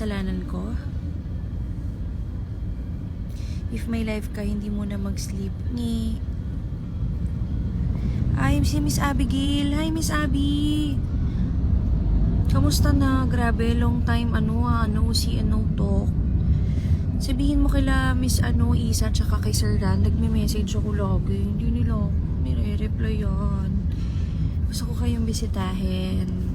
Kasalanan ko? If may life ka, hindi mo na mag-sleep. Ay, si Miss Abigail. Hi, Miss Abby. Kamusta na? Grabe, long time, talk. Sabihin mo kila Miss Isa, tsaka kay Sir Ran, nagme-message ako lagi. Hindi nila ako nire-replyan. Gusto ko kayong bisitahin.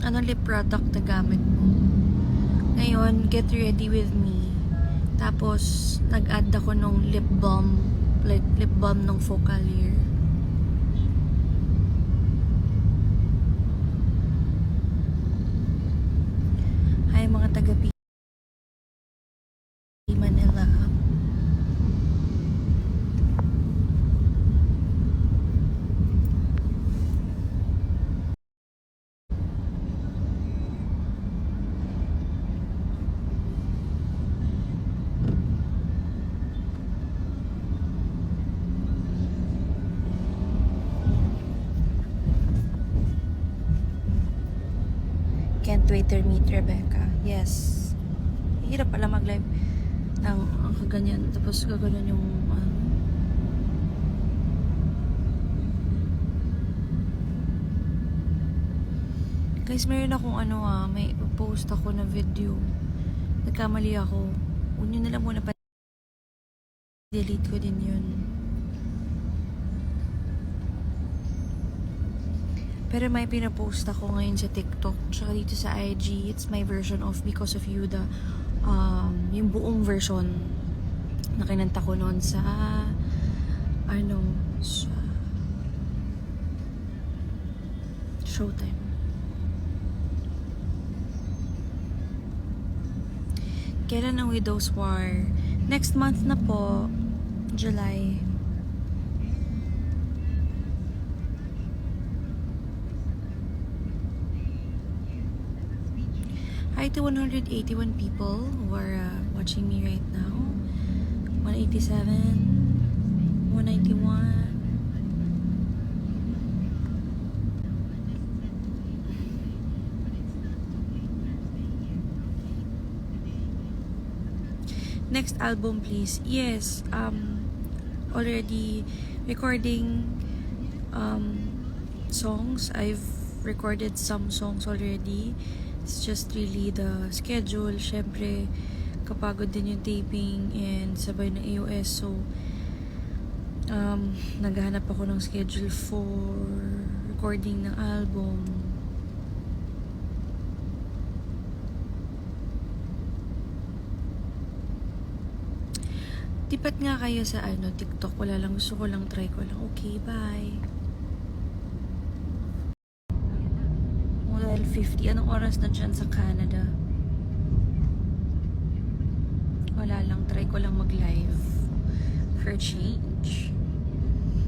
Anong lip product na gamit mo? Ngayon, get ready with me. Tapos, nag-add ako nung lip balm ng Focalier. Hi mga taga-P Manila. Can't wait to meet Rebecca. Yes. Hirap pala mag-live ng kaganyan. Tapos gaganon yung Guys, meron akong may post ako na video. Nagkamali ako. Unyo na lang muna pa delete ko din yun. Pero may pinapost ako ngayon sa TikTok tsaka dito sa IG. It's my version of Because of You, yung buong version na kinanta ko noon sa sa Showtime. Kailan ang Widow's War? Next month na po, July. Hi to 181 people who are watching me right now. 187, 191. Next album, please. Yes, already recording songs. I've recorded some songs already. It's just really the schedule. Syempre, kapagod din yung taping and sabay ng AOS. So, naghahanap ako ng schedule for recording ng album. Tipat nga kayo sa TikTok. Wala lang. Gusto ko lang, try ko lang. Okay, bye. 12:50. Anong oras na dyan sa Canada? Wala lang. Try ko lang mag-live. For change.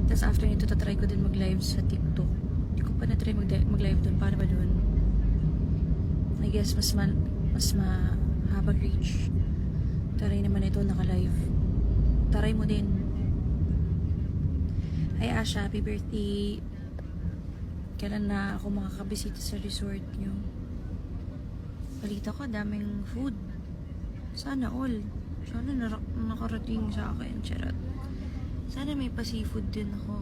Tapos after nito, tatry ko din mag-live sa TikTok. Hindi ko pa na-try mag-live doon. Paano ba doon? I guess mas mahabang reach. Taray naman ito naka-live. Taray mo din. Hi Asha, happy birthday. Kailan na ako makakabisita sa resort nyo? Balita ko, daming food. Sana all. Sana nakarating sa akin. Charot. Sana may pa-seafood din ako.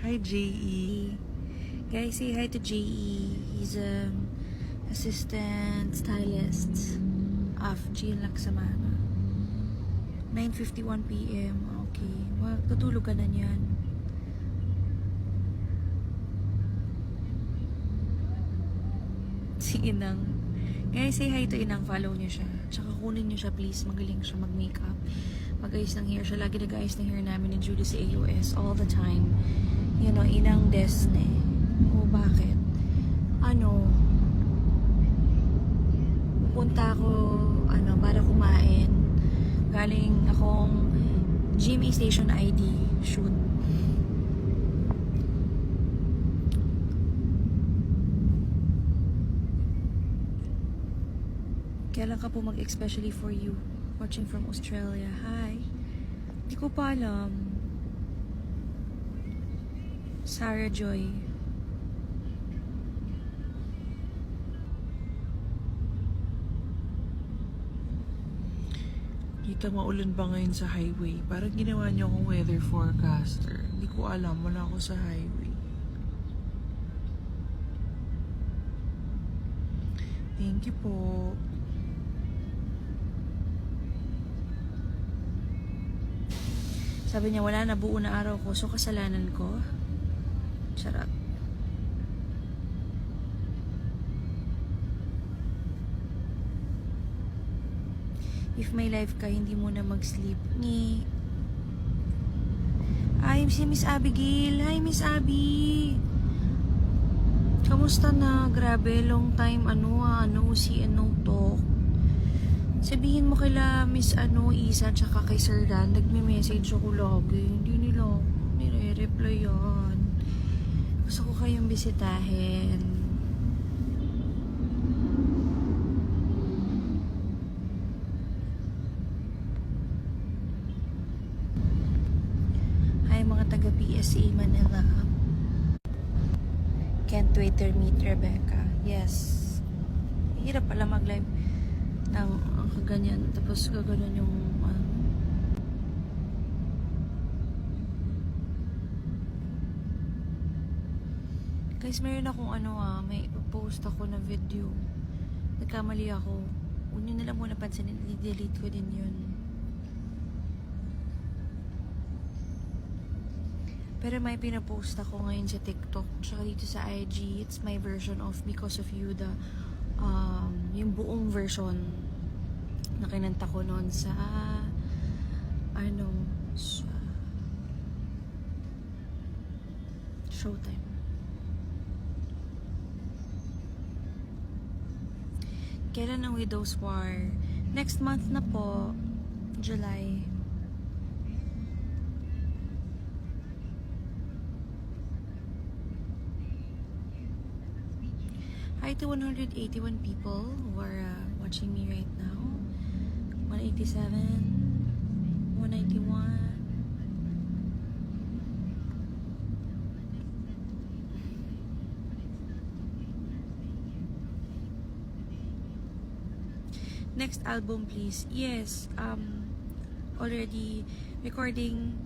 Hi, J.E. Guys, say hi to J.E. He's assistant stylist of Gian Laksamana. 9:51 p.m. Okay. Tutulog ka na niyan. Si Inang. Guys, say hi to Inang. Follow niyo siya. Tsaka kunin niyo siya, please. Magaling siya mag-makeup. Mag-ayos ng hair siya. Lagi nag-ayos ng hair namin ni Julie sa AOS. All the time. You know, Inang Desne. Oh, bakit? Pupunta ako, galing akong GMA Station ID shoot. Kailan ka po especially for you? Watching from Australia. Hi. Hindi ko pa alam. Sarah Joy. Kita maulan ba ngayon sa highway? Parang ginawa niyo akong weather forecaster. Hindi ko alam, wala ako sa highway. Thank you po. Sabi niya, wala na, buo na araw ko. So, kasalanan ko? Charot. If may life ka, hindi mo na mag-sleep. Ni. Ay, si Miss Abigail. Hi, Miss Abby. Kamusta na? Grabe, long time, see and no talk. Sabihin mo kila Miss Isa, tsaka kay Sir Dan, nagme-message ako lagi. Hindi nila nire-reply yan. Gusto ko kayong bisitahin. Hi mga taga PSA Manila. Can't wait to meet Rebecca. Yes. Hirap pala mag-live ng kaganyan. Tapos gaganon yung guys, meron akong may post ako na video. Nagkamali ako. Huwag nyo na lang muna pansinin. I-delete ko din yun. Pero may pinapost ako ngayon sa TikTok tsaka dito sa IG. It's my version of Because of You, yung buong version na kinanta ko noon sa sa Showtime. Kailan ang Widow's War? Next month na po, July. Hi to 181 people who are watching me right now. 187, 191. Next album, please. Yes, already recording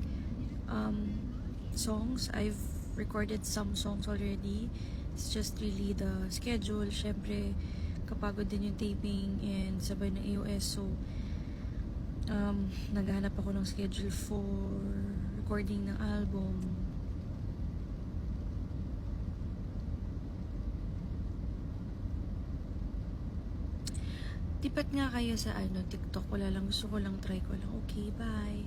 songs. I've recorded some songs already. It's just really the schedule. Syempre, kapagod din yung taping and sabay ng AOS. So, naghahanap ako ng schedule for recording ng album. Tipat nga kayo sa TikTok. Wala lang. Gusto ko lang try ko lang. Okay, bye.